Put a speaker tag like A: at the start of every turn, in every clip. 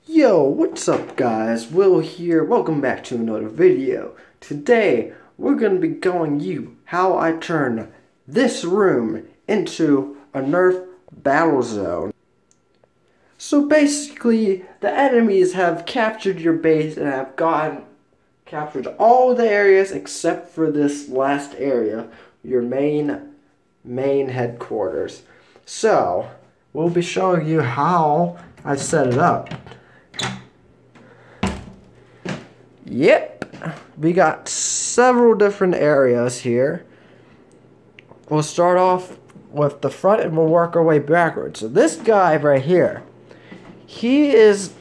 A: Yo, what's up guys? Will here. Welcome back to another video. Today, we're going to be showing you how I turn this room into a Nerf battle zone. So basically, the enemies have captured your base and have captured all the areas except for this last area, your main headquarters. So, we'll be showing you how I set it up. Yep, we got several different areas here. We'll start off with the front and we'll work our way backwards. So this guy right here, he is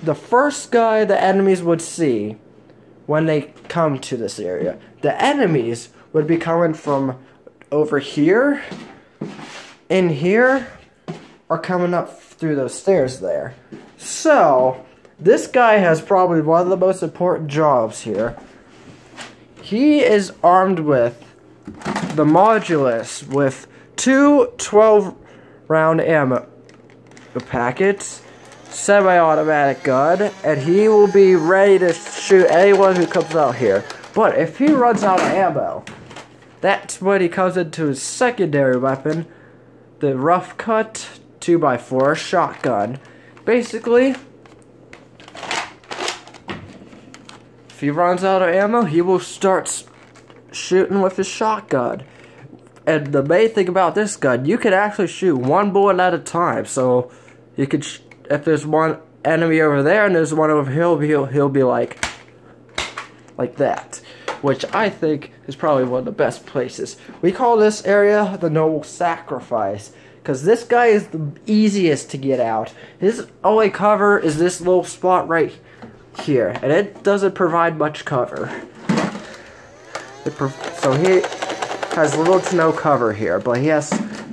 A: the first guy the enemies would see when they come to this area. The enemies would be coming from over here, in here, or coming up through those stairs there. So this guy has probably one of the most important jobs here. He is armed with the modulus with two 12-round ammo packets, semi-automatic gun, and he will be ready to shoot anyone who comes out here. But if he runs out of ammo, that's when he comes into his secondary weapon, the rough cut 2x4 shotgun. Basically, if he runs out of ammo, he will start shooting with his shotgun. And the main thing about this gun, you can actually shoot one bullet at a time. So you could, if there's one enemy over there and there's one over here, he'll be like that, which I think is probably one of the best places. We call this area the Noble Sacrifice, because this guy is the easiest to get out. His only cover is this little spot right here, and it doesn't provide much cover. So he has little to no cover here, but he has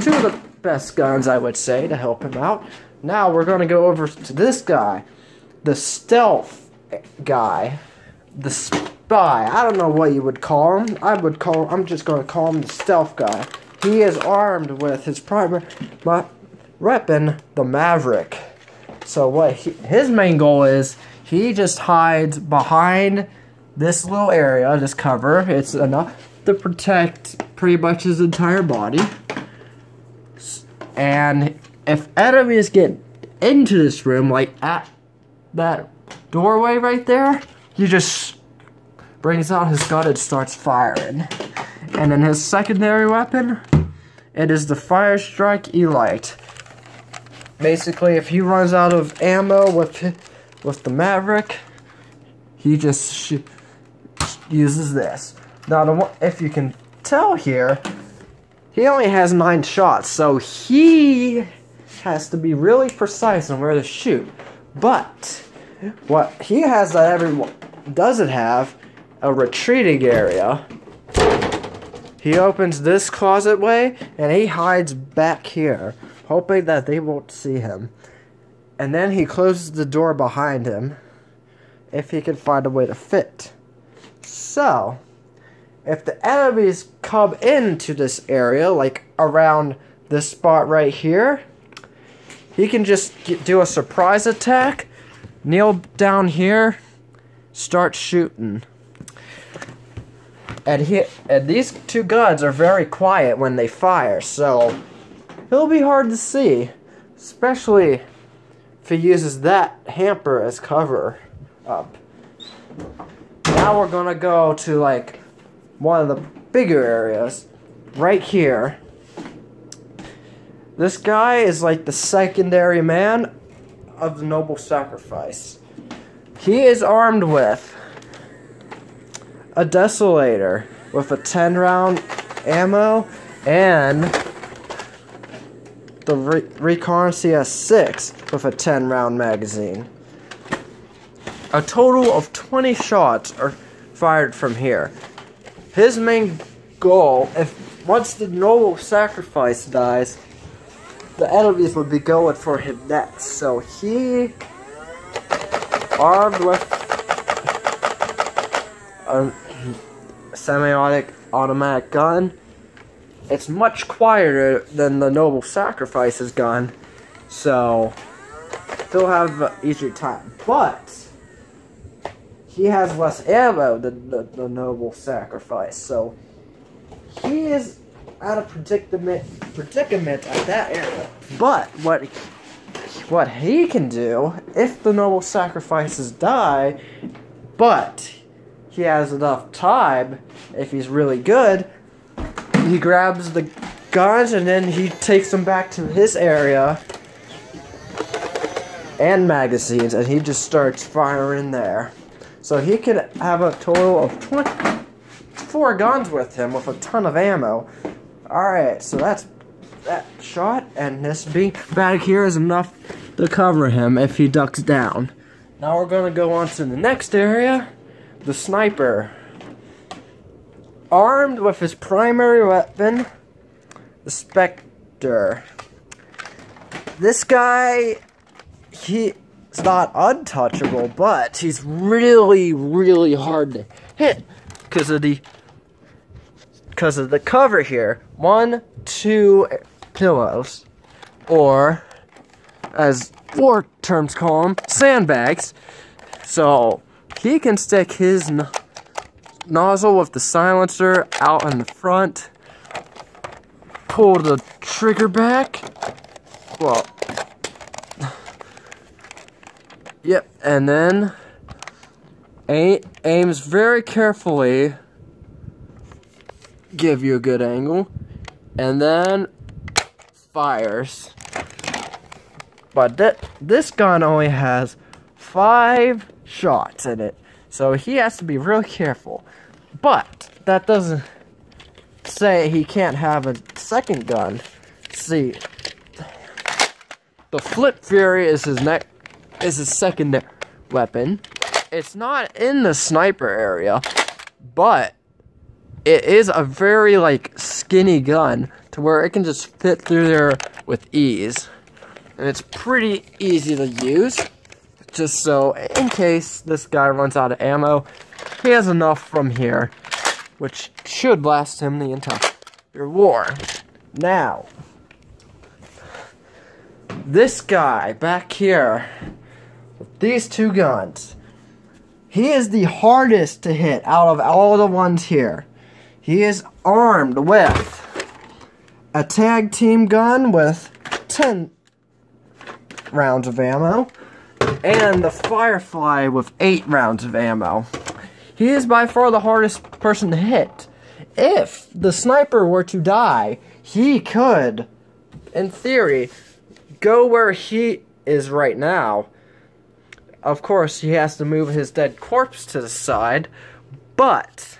A: two of the best guns, I would say, to help him out. Now we're going to go over to this guy, the stealth guy, the spy. I don't know what you would call him. I'm just going to call him the stealth guy. He is armed with his primary weapon, the Maverick. So what his main goal is, he just hides behind this little area, this cover. It's enough to protect pretty much his entire body. And if enemies get into this room, like at that doorway right there, he just brings out his gun and starts firing. And then his secondary weapon, it is the Fire Strike Elite. Basically, if he runs out of ammo with the Maverick, he just uses this. Now, if you can tell here, he only has 9 shots, so he has to be really precise on where to shoot. But what he has that everyone doesn't have, a retreating area. He opens this closet way, and he hides back here, hoping that they won't see him. And then he closes the door behind him, if he can find a way to fit. So, if the enemies come into this area, like around this spot right here, he can just do a surprise attack, kneel down here, start shooting. And these two guns are very quiet when they fire, so he'll be hard to see, especially if he uses that hamper as cover up. Now we're gonna go to like one of the bigger areas right here. This guy is like the secondary man of the Noble Sacrifice. He is armed with a Desolator with a 10-round ammo and the Recon CS6 with a 10-round magazine. A total of 20 shots are fired from here. His main goal, once the Noble Sacrifice dies, the enemies would be going for him next. So he, armed with a semi-automatic gun, it's much quieter than the Noble Sacrifice's gun, so he'll have an easier time. But he has less ammo than the noble sacrifice, so he is at a predicament at that area. But what he can do, if the noble sacrifices die, but he has enough time, if he's really good, he grabs the guns and then he takes them back to his area and magazines, and he just starts firing there. So he could have a total of 24 guns with him with a ton of ammo. Alright, so that's that shot, and this beak bag here is enough to cover him if he ducks down. Now we're going to go on to the next area, the sniper. Armed with his primary weapon, the Spectre. This guy, he's not untouchable, but he's really, really hard to hit because of the cover here. 1, 2 pillows, or as war terms call them, sandbags. So he can stick his nozzle with the silencer out in the front, pull the trigger back. Well, yep, and then aims very carefully, give you a good angle, and then fires. But this gun only has 5 shots in it, so he has to be really careful. But that doesn't say he can't have a second gun. See, the Flip Fury is his secondary weapon. It's not in the sniper area, but it is a very skinny gun to where it can just fit through there with ease. And it's pretty easy to use, just so in case this guy runs out of ammo, he has enough from here, which should last him the entire war. Now, this guy back here, with these 2 guns, he is the hardest to hit out of all the ones here. He is armed with a tag team gun with 10 rounds of ammo, and the Firefly with 8 rounds of ammo. He is by far the hardest person to hit. If the sniper were to die, he could, in theory, go where he is right now. Of course, he has to move his dead corpse to the side, but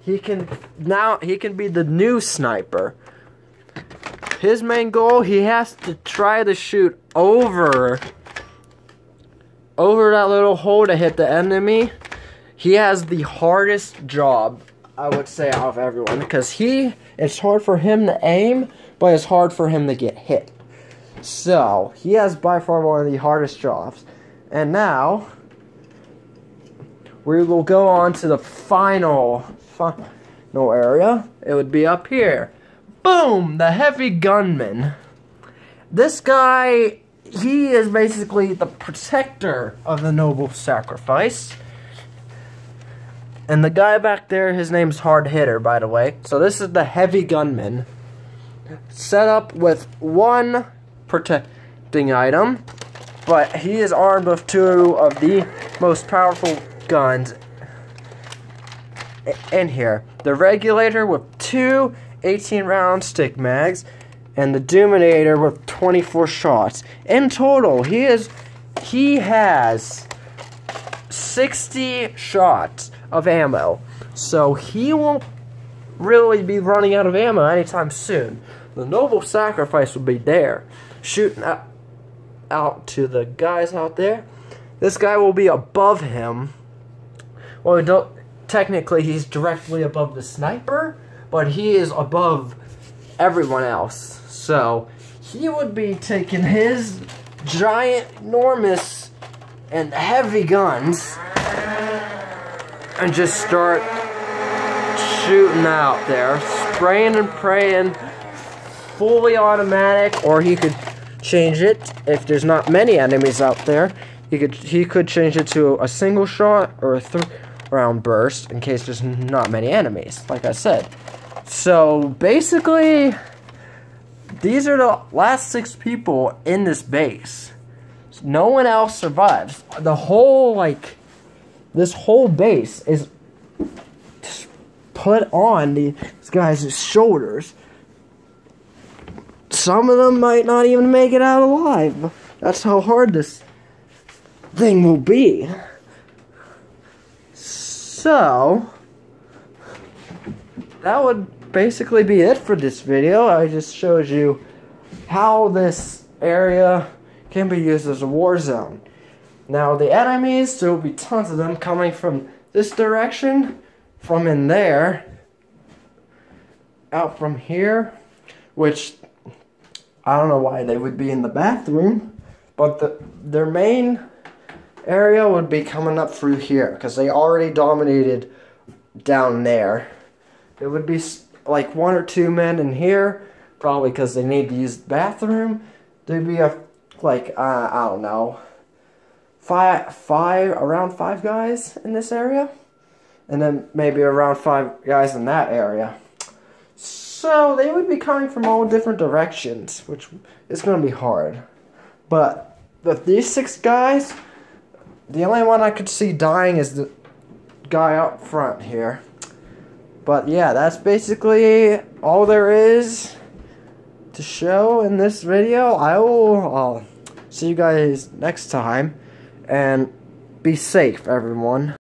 A: he can be the new sniper. His main goal, he has to try to shoot over that little hole to hit the enemy. He has the hardest job, I would say, out of everyone, because it's hard for him to aim, but it's hard for him to get hit. So, he has by far one of the hardest jobs. And now, we will go on to the final area. It would be up here. Boom! The Heavy Gunman. This guy, he is basically the protector of the noble sacrifice. And the guy back there, his name's Hard Hitter, by the way. So this is the Heavy Gunman. Set up with 1 protecting item, but he is armed with 2 of the most powerful guns in here. The Regulator with 2 18-round stick mags, and the Doominator with 24 shots. In total, he has 60 shots of ammo. So he won't really be running out of ammo anytime soon. The noble sacrifice will be there, shooting out to the guys out there. This guy will be above him. Well, technically he's directly above the sniper, but he is above everyone else. So he would be taking his giant, enormous, and heavy guns and just start shooting out there, spraying and praying, fully automatic, or he could change it if there's not many enemies out there. He could change it to a single shot or a 3-round burst in case there's not many enemies, like I said. So basically, these are the last 6 people in this base. No one else survives. The whole, like, this whole base is put on these guys' shoulders. Some of them might not even make it out alive. That's how hard this thing will be. So, that would basically be it for this video. I just showed you how this area can be used as a war zone. Now, the enemies, there will be tons of them coming from this direction, from in there, out from here, which I don't know why they would be in the bathroom, but their main area would be coming up through here, because they already dominated down there. It would be like 1 or 2 men in here, probably because they need to use the bathroom. There'd be like, I don't know, around 5 guys in this area, and then maybe around 5 guys in that area. So they would be coming from all different directions, which is going to be hard. But with these 6 guys, the only one I could see dying is the guy up front here. But yeah, that's basically all there is to show in this video. I'll see you guys next time, and be safe, everyone.